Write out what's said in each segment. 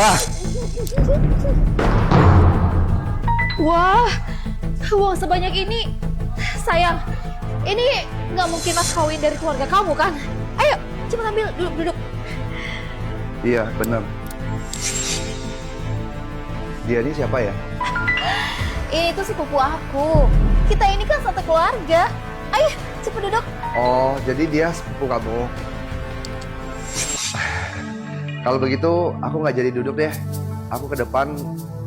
Laura. Wah, uang sebanyak ini. Sayang, ini nggak mungkin mas kawin dari keluarga kamu kan? Ayo, cepat ambil, duduk. Iya, benar. Dia ini siapa ya? Ini tuh sepupu aku. Kita ini kan satu keluarga. Ayo, cepat duduk. Oh, jadi dia sepupu kamu. Kalau begitu, aku nggak jadi duduk deh. Aku ke depan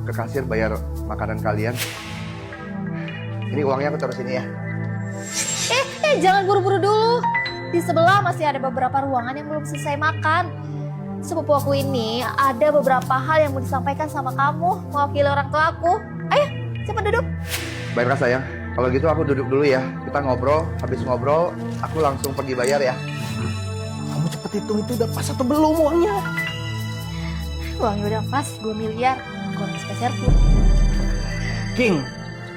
ke kasir bayar makanan kalian. Ini uangnya aku taruh sini ya. Jangan buru-buru dulu. Di sebelah masih ada beberapa ruangan yang belum selesai makan. Sepupu aku ini ada beberapa hal yang mau disampaikan sama kamu, mewakili orang tua aku. Ayo, cepat duduk. Baiklah sayang. Kalau gitu aku duduk dulu ya. Kita ngobrol. Habis ngobrol, aku langsung pergi bayar ya. Kamu cepet hitung itu udah pas atau belum uangnya? Uangnya udah pas 2 miliar. Kurang spesial pun. King,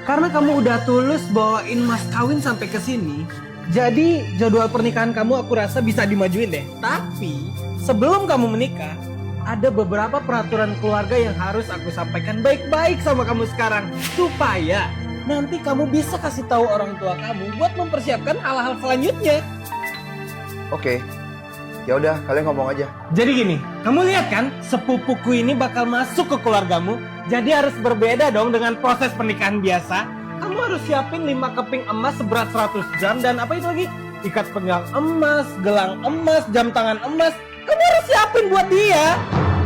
karena kamu udah tulus bawain mas kawin sampai ke sini, jadi jadwal pernikahan kamu aku rasa bisa dimajuin deh. Tapi sebelum kamu menikah, ada beberapa peraturan keluarga yang harus aku sampaikan baik-baik sama kamu sekarang, supaya nanti kamu bisa kasih tahu orang tua kamu buat mempersiapkan hal-hal selanjutnya. Oke. Ya udah, kalian ngomong aja. Jadi gini, kamu lihat kan sepupuku ini bakal masuk ke keluargamu. Jadi harus berbeda dong dengan proses pernikahan biasa. Kamu harus siapin 5 keping emas seberat 100 gram dan apa itu lagi? Ikat pinggang emas, gelang emas, jam tangan emas. Kamu harus siapin buat dia.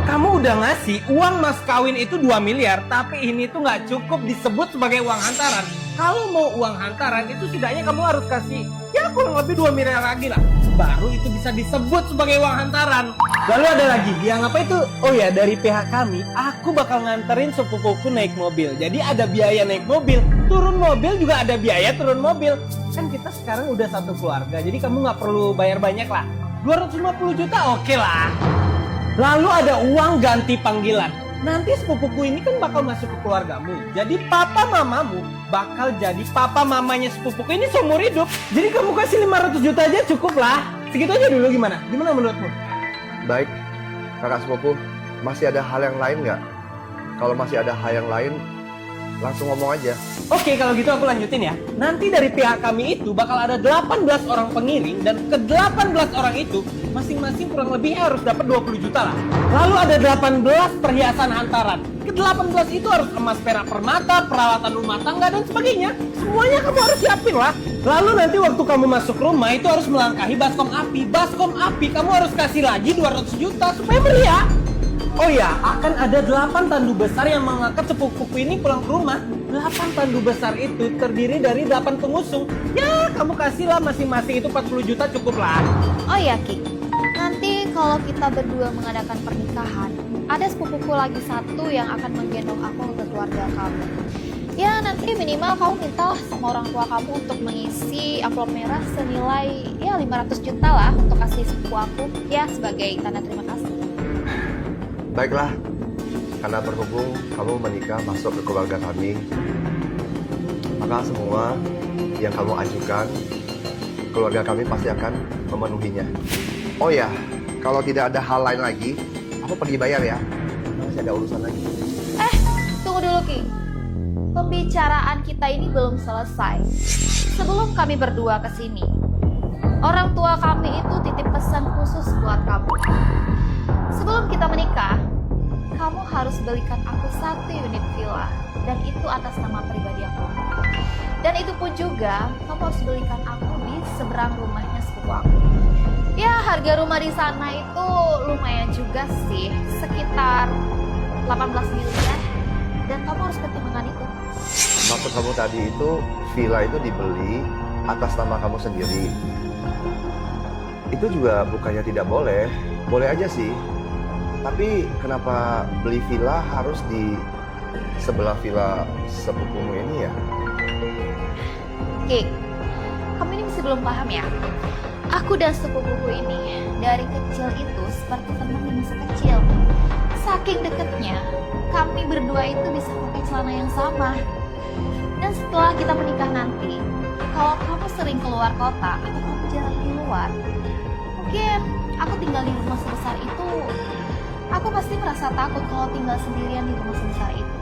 Kamu udah ngasih uang mas kawin itu 2 miliar, tapi ini tuh nggak cukup disebut sebagai uang hantaran. Kalau mau uang hantaran itu setidaknya kamu harus kasih ya kurang lebih 2 miliar lagi lah. Baru itu bisa disebut sebagai uang hantaran. Lalu ada lagi, yang apa itu? Oh ya, dari pihak kami, aku bakal nganterin sepupuku naik mobil. Jadi ada biaya naik mobil, turun mobil juga ada biaya turun mobil. Kan kita sekarang udah satu keluarga, jadi kamu nggak perlu bayar banyak lah. 250 juta oke lah. Lalu ada uang ganti panggilan. Nanti sepupuku ini kan bakal masuk ke keluargamu. Jadi papa mamamu bakal jadi papa mamanya sepupuku ini seumur hidup. Jadi kamu kasih 500 juta aja cukup lah. Segitu aja dulu gimana? Gimana menurutmu? Baik, kakak sepupu. Masih ada hal yang lain nggak? Kalau masih ada hal yang lain, langsung ngomong aja. Oke, kalau gitu aku lanjutin ya. Nanti dari pihak kami itu bakal ada 18 orang pengiring dan ke 18 orang itu masing-masing kurang lebih harus dapat 20 juta lah. Lalu ada 18 perhiasan hantaran. Ke 18 itu harus emas perak permata, peralatan rumah tangga dan sebagainya. Semuanya kamu harus siapin lah. Lalu nanti waktu kamu masuk rumah itu harus melangkahi baskom api. Baskom api kamu harus kasih lagi 200 juta supaya meriah. Oh ya, akan ada 8 tandu besar yang mengangkat sepupuku ini pulang ke rumah. 8 tandu besar itu terdiri dari 8 pengusung. Ya, kamu kasihlah masing-masing itu 40 juta cukup lah. Oh ya Ki, nanti kalau kita berdua mengadakan pernikahan, ada sepupuku lagi satu yang akan menggendong aku ke keluarga kamu. Ya nanti minimal kamu minta sama orang tua kamu untuk mengisi amplop merah senilai ya 500 juta lah untuk kasih sepupu aku ya sebagai tanda terima kasih. Baiklah, karena berhubung kamu menikah masuk ke keluarga kami, maka semua yang kamu ajukan, keluarga kami pasti akan memenuhinya. Oh ya, kalau tidak ada hal lain lagi, aku pergi bayar ya. Masih ada urusan lagi. Tunggu dulu Ki, pembicaraan kita ini belum selesai. Sebelum kami berdua ke sini, orang tua kami itu titip pesan khusus buat kamu. Sebelum kita menikah, kamu harus belikan aku 1 unit villa dan itu atas nama pribadi aku. Dan itu pun juga kamu harus belikan aku di seberang rumahnya sepupu aku. Ya harga rumah di sana itu lumayan juga sih, sekitar 18 miliar dan kamu harus pertimbangkan itu. Maksud kamu tadi itu villa itu dibeli atas nama kamu sendiri. Itu juga bukannya tidak boleh, boleh aja sih. Tapi kenapa beli villa harus di sebelah villa sepupumu ini ya? Oke, kamu ini masih belum paham ya? Aku dan sepupuku ini dari kecil itu seperti teman di masa kecil. Saking deketnya, kami berdua itu bisa pakai celana yang sama. Dan setelah kita menikah nanti, kalau kamu sering keluar kota atau kamu jarang di luar, mungkin aku tinggal di rumah sebesar itu aku pasti merasa takut kalau tinggal sendirian di rumah sebesar itu.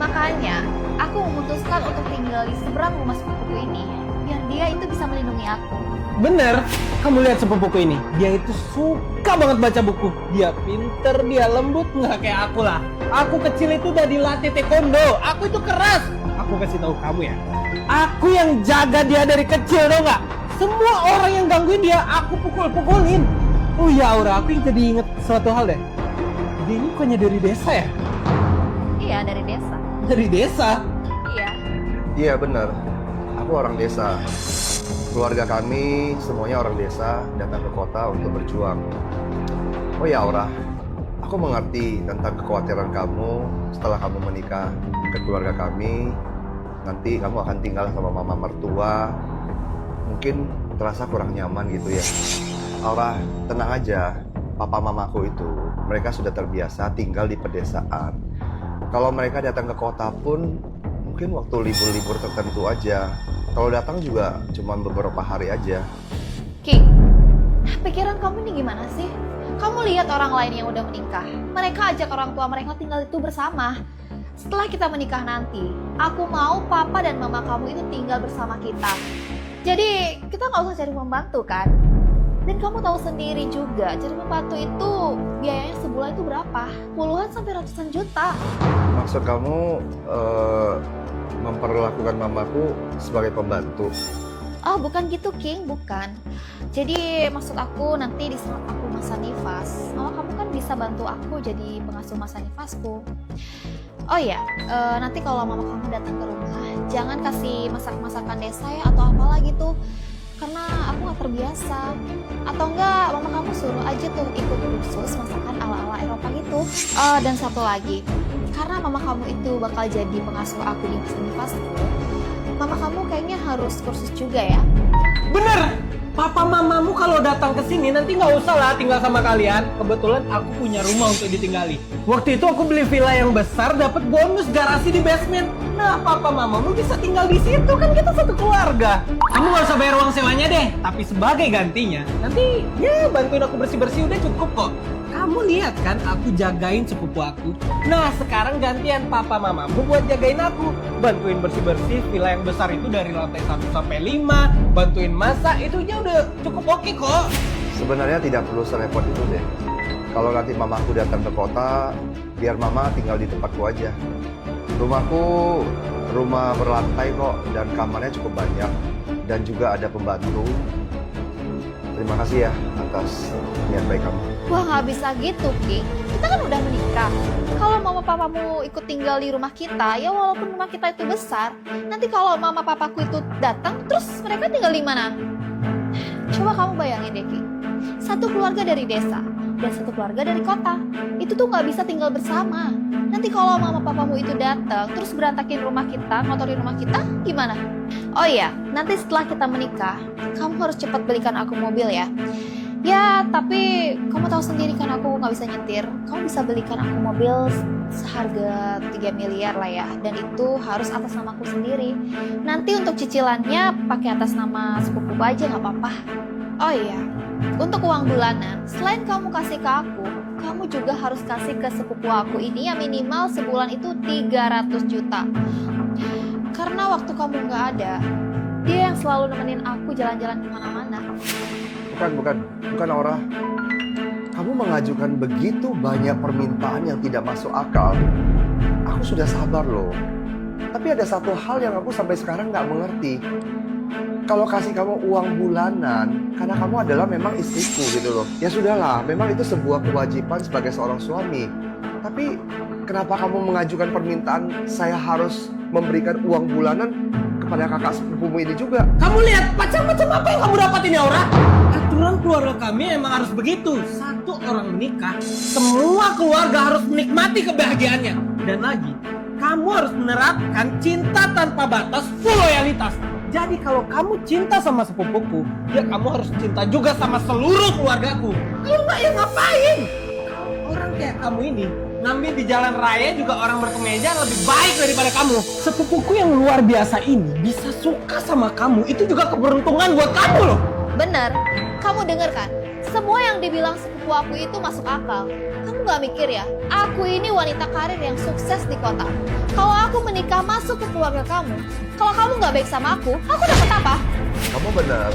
Makanya, aku memutuskan untuk tinggal di seberang rumah sepupuku ini, biar dia itu bisa melindungi aku. Bener, kamu lihat sepupuku ini. Dia itu suka banget baca buku. Dia pinter, dia lembut, nggak kayak aku lah. Aku kecil itu udah dilatih taekwondo. Aku itu keras. Aku kasih tahu kamu ya. Aku yang jaga dia dari kecil, tau nggak? Semua orang yang gangguin dia, aku pukul-pukulin. Oh ya Aura, aku jadi inget suatu hal deh. Dia ini bukannya dari desa ya? Iya, dari desa. Dari desa? Iya. Iya benar, aku orang desa. Keluarga kami semuanya orang desa datang ke kota untuk berjuang. Oh ya Aura, aku mengerti tentang kekhawatiran kamu setelah kamu menikah ke keluarga kami. Nanti kamu akan tinggal sama mama mertua. Mungkin terasa kurang nyaman gitu ya. Aura, tenang aja. Papa mamaku itu, mereka sudah terbiasa tinggal di pedesaan. Kalau mereka datang ke kota pun, mungkin waktu libur-libur tertentu aja. Kalau datang juga cuma beberapa hari aja. King, pikiran kamu ini gimana sih? Kamu lihat orang lain yang udah menikah. Mereka ajak orang tua mereka tinggal itu bersama. Setelah kita menikah nanti, aku mau papa dan mama kamu itu tinggal bersama kita. Jadi, kita nggak usah cari pembantu kan? Dan kamu tahu sendiri juga, cari pembantu itu biayanya sebulan itu berapa? Puluhan sampai ratusan juta. Maksud kamu memperlakukan mamaku sebagai pembantu? Oh, bukan gitu, King, bukan. Jadi, maksud aku nanti di saat aku masa nifas, mama kamu kan bisa bantu aku jadi pengasuh masa nifasku. Oh iya, nanti kalau mama kamu datang ke rumah, jangan kasih masak-masakan desa ya atau apalah gitu. Karena aku gak terbiasa. Atau enggak, mama kamu suruh aja tuh ikut kursus masakan ala-ala Eropa gitu. Dan satu lagi, karena mama kamu itu bakal jadi pengasuh aku di masa nifasku, mama kamu kayaknya harus kursus juga ya. Bener! Papa mamamu kalau datang ke sini nanti nggak usah lah tinggal sama kalian. Kebetulan aku punya rumah untuk ditinggali. Waktu itu aku beli villa yang besar, dapat bonus garasi di basement. Nah, papa mamamu bisa tinggal di situ, kan kita satu keluarga. Kamu nggak usah bayar uang sewanya deh, tapi sebagai gantinya nanti ya bantuin aku bersih-bersih udah cukup kok. Kamu lihat kan aku jagain sepupu aku. Nah, sekarang gantian papa mamamu buat jagain aku. Bantuin bersih-bersih villa yang besar itu dari lantai 1 sampai 5, bantuin masak, itu aja udah cukup oke kok. Sebenarnya tidak perlu serepot itu deh. Kalau nanti mamaku datang ke kota, biar mama tinggal di tempatku aja. Rumahku rumah berlantai kok, dan kamarnya cukup banyak, dan juga ada pembantu. Terima kasih ya atas niat baik kamu. Wah, nggak bisa gitu, King. Kita kan udah menikah. Kalau mama papamu ikut tinggal di rumah kita, ya walaupun rumah kita itu besar, nanti kalau mama papaku itu datang, terus mereka tinggal di mana? Coba kamu bayangin deh, King. Satu keluarga dari desa dan satu keluarga dari kota. Itu tuh nggak bisa tinggal bersama. Nanti kalau mama papamu itu datang, terus berantakin rumah kita, ngotorin rumah kita, gimana? Oh iya, nanti setelah kita menikah, kamu harus cepat belikan aku mobil ya. Ya, tapi kamu tahu sendiri kan aku nggak bisa nyetir. Kamu bisa belikan aku mobil seharga 3 miliar lah ya. Dan itu harus atas namaku sendiri. Nanti untuk cicilannya pakai atas nama sepupuku aja nggak apa-apa. Oh iya, untuk uang bulanan, selain kamu kasih ke aku, kamu juga harus kasih ke sepupu aku ini yang minimal sebulan itu 300 juta. Karena waktu kamu nggak ada, dia yang selalu nemenin aku jalan-jalan kemana-mana. Bukan Aura. Kamu mengajukan begitu banyak permintaan yang tidak masuk akal. Aku sudah sabar loh. Tapi ada satu hal yang aku sampai sekarang nggak mengerti. Kalau kasih kamu uang bulanan, karena kamu adalah memang istriku gitu loh. Ya sudahlah, memang itu sebuah kewajiban sebagai seorang suami. Tapi kenapa kamu mengajukan permintaan saya harus memberikan uang bulanan kepada kakak sepupumu ini juga? Kamu lihat macam apa yang kamu dapatin ya, Aura? Aturan keluarga kami emang harus begitu. Satu orang menikah, semua keluarga harus menikmati kebahagiaannya. Dan lagi, kamu harus menerapkan cinta tanpa batas, full loyalitas. Jadi kalau kamu cinta sama sepupuku, ya kamu harus cinta juga sama seluruh keluargaku. Kalau nggak ya ngapain? Kalau orang kayak kamu ini ngambil di jalan raya juga orang berkemeja lebih baik daripada kamu. Sepupuku yang luar biasa ini bisa suka sama kamu, itu juga keberuntungan buat kamu loh. Bener, kamu denger kan? Semua yang dibilang sepupu aku itu masuk akal. Kamu Kamu nggak mikir ya, aku ini wanita karir yang sukses di kota. Kalau aku menikah masuk ke keluarga kamu, kalau kamu nggak baik sama aku dapat apa? Kamu benar.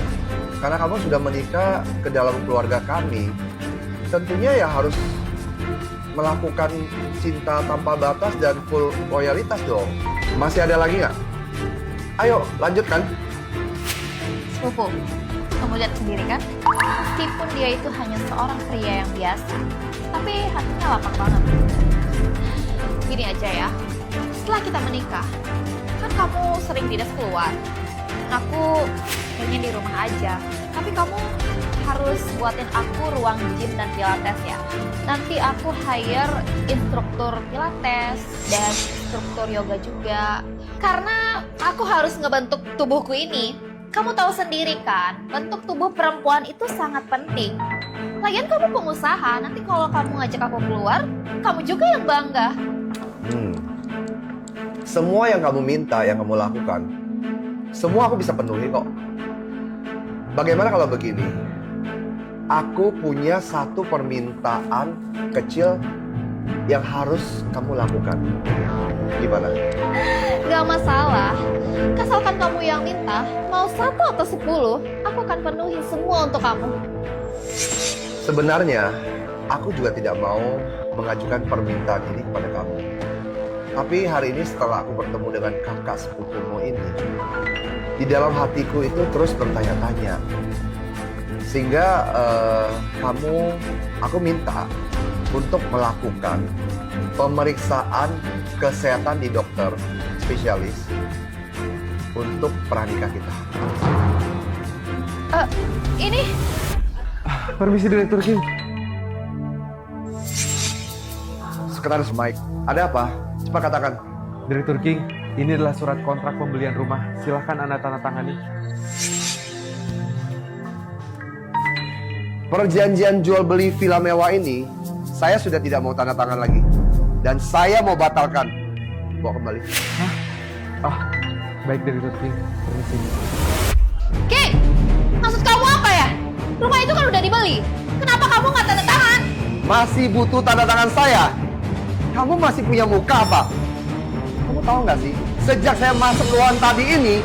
Karena kamu sudah menikah ke dalam keluarga kami, tentunya ya harus melakukan cinta tanpa batas dan full loyalitas dong. Masih ada lagi nggak? Ayo, lanjutkan. Sepupu, kamu lihat sendiri kan? Meskipun dia itu hanya seorang pria yang biasa, tapi hatinya lapang banget. Gini aja ya, setelah kita menikah, kan kamu sering tidak keluar. Aku pengen di rumah aja, tapi kamu harus buatin aku ruang gym dan pilates ya. Nanti aku hire instruktur pilates dan instruktur yoga juga. Karena aku harus ngebentuk tubuhku ini. Kamu tahu sendiri kan, bentuk tubuh perempuan itu sangat penting. Lagian kamu pengusaha, nanti kalau kamu ngajak aku keluar, kamu juga yang bangga. Semua yang kamu minta, yang kamu lakukan, semua aku bisa penuhi kok. Bagaimana kalau begini? Aku punya satu permintaan kecil yang harus kamu lakukan. Gimana? Gak masalah, asalkan kamu yang minta, mau 1 atau 10, aku akan penuhi semua untuk kamu. Sebenarnya, aku juga tidak mau mengajukan permintaan ini kepada kamu. Tapi hari ini setelah aku bertemu dengan kakak sepupumu ini, di dalam hatiku itu terus bertanya-tanya. Sehingga aku minta untuk melakukan pemeriksaan kesehatan di dokter spesialis untuk pernikahan kita. Ini Permisi Direktur King. Sekretaris Mike, ada apa? Cepat katakan. Direktur King, ini adalah surat kontrak pembelian rumah. Silahkan Anda tanda tangani. Perjanjian jual beli villa mewah ini, saya sudah tidak mau tanda tangan lagi. Dan saya mau batalkan. Bawa kembali. Baik Direktur King. Permisi. King, maksud kamu apa ya? Rumah itu kan udah dibeli. Kenapa kamu nggak tanda tangan? Masih butuh tanda tangan saya? Kamu masih punya muka apa? Kamu tahu nggak sih? Sejak saya masuk ruangan tadi ini,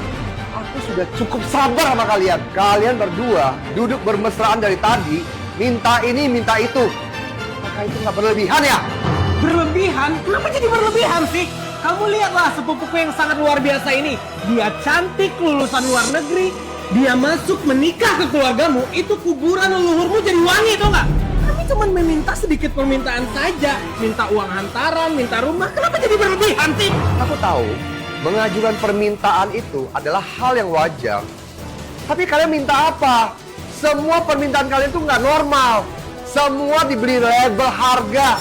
aku sudah cukup sabar sama kalian. Kalian berdua duduk bermesraan dari tadi, minta ini, minta itu. Apakah itu nggak berlebihan ya? Berlebihan? Kenapa jadi berlebihan sih? Kamu lihatlah sepupuku yang sangat luar biasa ini. Dia cantik, lulusan luar negeri. Dia masuk menikah ke keluargamu, itu kuburan leluhurmu jadi wangi, tau nggak? Kami cuma meminta sedikit permintaan saja. Minta uang hantaran, minta rumah. Kenapa jadi berlebihan sih? Aku tahu, mengajukan permintaan itu adalah hal yang wajar. Tapi kalian minta apa? Semua permintaan kalian tuh nggak normal. Semua dibeli label harga.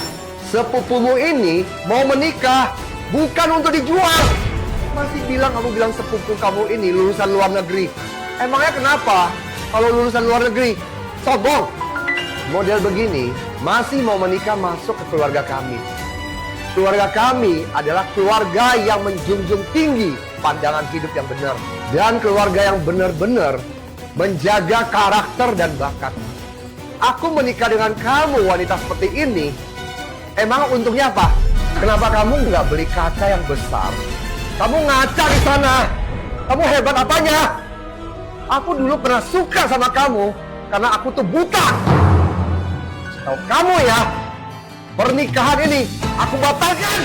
Sepupumu ini mau menikah, bukan untuk dijual. Masih kamu bilang sepupu kamu ini lulusan luar negeri. Emangnya kenapa kalau lulusan luar negeri? Sombong. Model begini masih mau menikah masuk ke keluarga kami. Keluarga kami adalah keluarga yang menjunjung tinggi pandangan hidup yang benar. Dan keluarga yang benar-benar menjaga karakter dan bakat. Aku menikah dengan kamu wanita seperti ini. Emang untungnya apa? Kenapa kamu nggak beli kaca yang besar? Kamu ngaca di sana. Kamu hebat apanya? Aku dulu pernah suka sama kamu karena aku tuh buta. Tahu kamu ya, pernikahan ini aku batalkan.